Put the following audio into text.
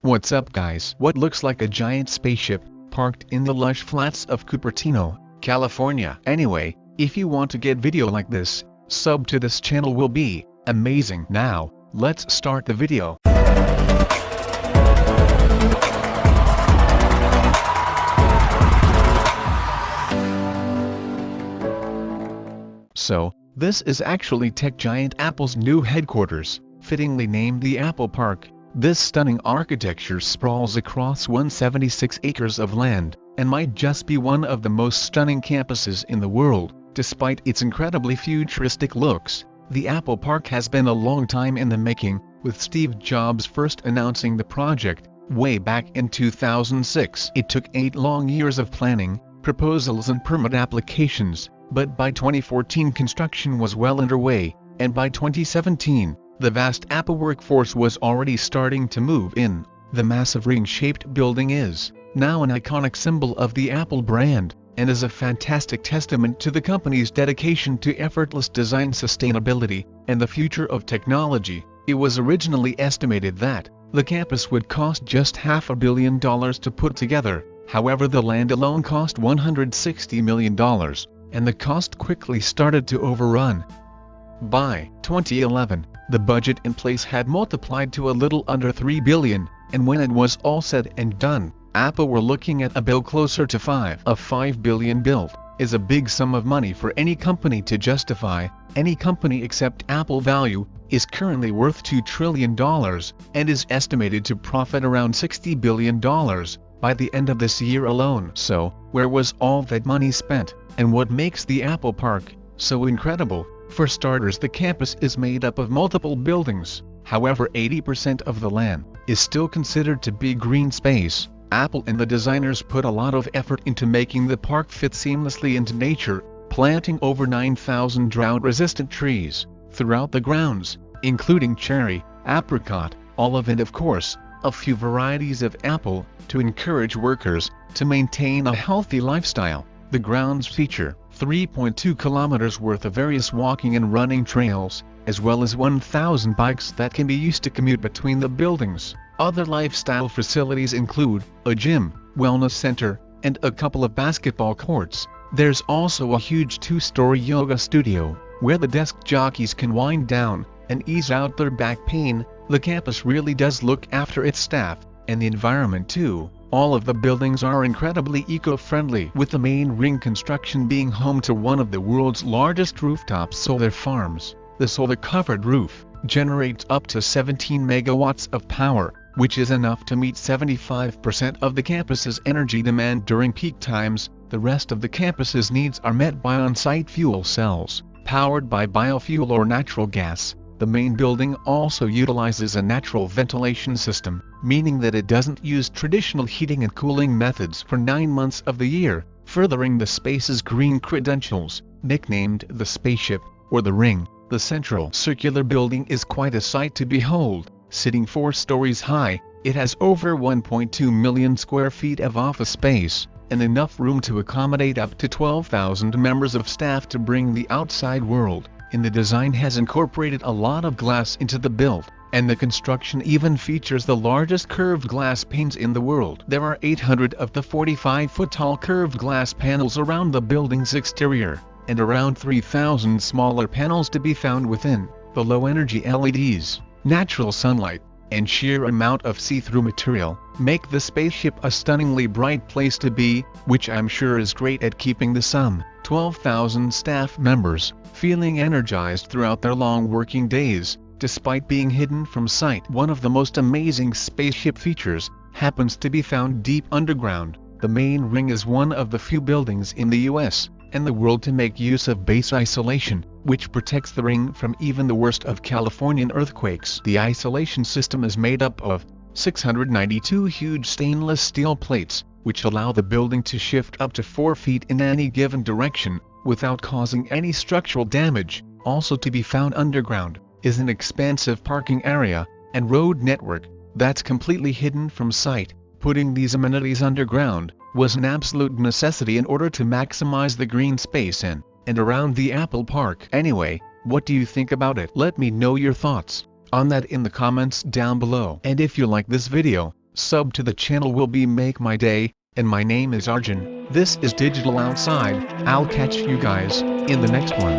What's up guys? What looks like a giant spaceship, parked in the lush flats of Cupertino, California. Anyway, if you want to get video like this, sub to this channel will be amazing. Now, let's start the video. So, this is actually tech giant Apple's new headquarters, fittingly named the Apple Park. This stunning architecture sprawls across 176 acres of land, and might just be one of the most stunning campuses in the world. Despite its incredibly futuristic looks, the Apple Park has been a long time in the making, with Steve Jobs first announcing the project, way back in 2006. It took 8 long years of planning, proposals and permit applications, but by 2014 construction was well underway, and by 2017, the vast Apple workforce was already starting to move in. The massive ring-shaped building is now an iconic symbol of the Apple brand, and is a fantastic testament to the company's dedication to effortless design, sustainability, and the future of technology. It was originally estimated that the campus would cost just $500 million to put together. However, the land alone cost $160 million, and the cost quickly started to overrun. By 2011, the budget in place had multiplied to a little under $3 billion, and when it was all said and done, Apple were looking at a bill closer to $5 billion. Bill is a big sum of money for any company to justify. Any company except Apple value is currently worth $2 trillion, and is estimated to profit around $60 billion by the end of this year alone. So, where was all that money spent, and what makes the Apple Park so incredible? For starters, the campus is made up of multiple buildings. However, 80% of the land is still considered to be green space. Apple and the designers put a lot of effort into making the park fit seamlessly into nature, planting over 9,000 drought-resistant trees throughout the grounds, including cherry, apricot, olive and of course, a few varieties of apple, to encourage workers to maintain a healthy lifestyle. The grounds feature 3.2 kilometers worth of various walking and running trails, as well as 1,000 bikes that can be used to commute between the buildings. Other lifestyle facilities include a gym, wellness center, and a couple of basketball courts. There's also a huge 2-story yoga studio, where the desk jockeys can wind down and ease out their back pain. The campus really does look after its staff, and the environment too. All of the buildings are incredibly eco-friendly, with the main ring construction being home to one of the world's largest rooftop solar farms. The solar-covered roof generates up to 17 megawatts of power, which is enough to meet 75% of the campus's energy demand during peak times. The rest of the campus's needs are met by on-site fuel cells, powered by biofuel or natural gas. The main building also utilizes a natural ventilation system, meaning that it doesn't use traditional heating and cooling methods for 9 months of the year, furthering the space's green credentials. Nicknamed the spaceship, or the ring, the central circular building is quite a sight to behold. Sitting 4 stories high, it has over 1.2 million square feet of office space, and enough room to accommodate up to 12,000 members of staff to bring the outside world. And the design has incorporated a lot of glass into the build, and the construction even features the largest curved glass panes in the world. There are 800 of the 45-foot-tall curved glass panels around the building's exterior, and around 3,000 smaller panels to be found within. The low-energy LEDs, natural sunlight, and sheer amount of see-through material make the spaceship a stunningly bright place to be, which I'm sure is great at keeping the some 12,000 staff members feeling energized throughout their long working days, despite being hidden from sight. One of the most amazing spaceship features happens to be found deep underground. The main ring is one of the few buildings in the US and the world to make use of base isolation, which protects the ring from even the worst of Californian earthquakes. The isolation system is made up of 692 huge stainless steel plates, which allow the building to shift up to 4 feet in any given direction, without causing any structural damage. Also to be found underground is an expansive parking area and road network that's completely hidden from sight. Putting these amenities underground was an absolute necessity in order to maximize the green space in and around the Apple Park. Anyway, what do you think about it? Let me know your thoughts on that in the comments down below. And if you like this video, Sub to the channel will be make my day, and my name is Arjun. This is Digital Outside. I'll catch you guys in the next one.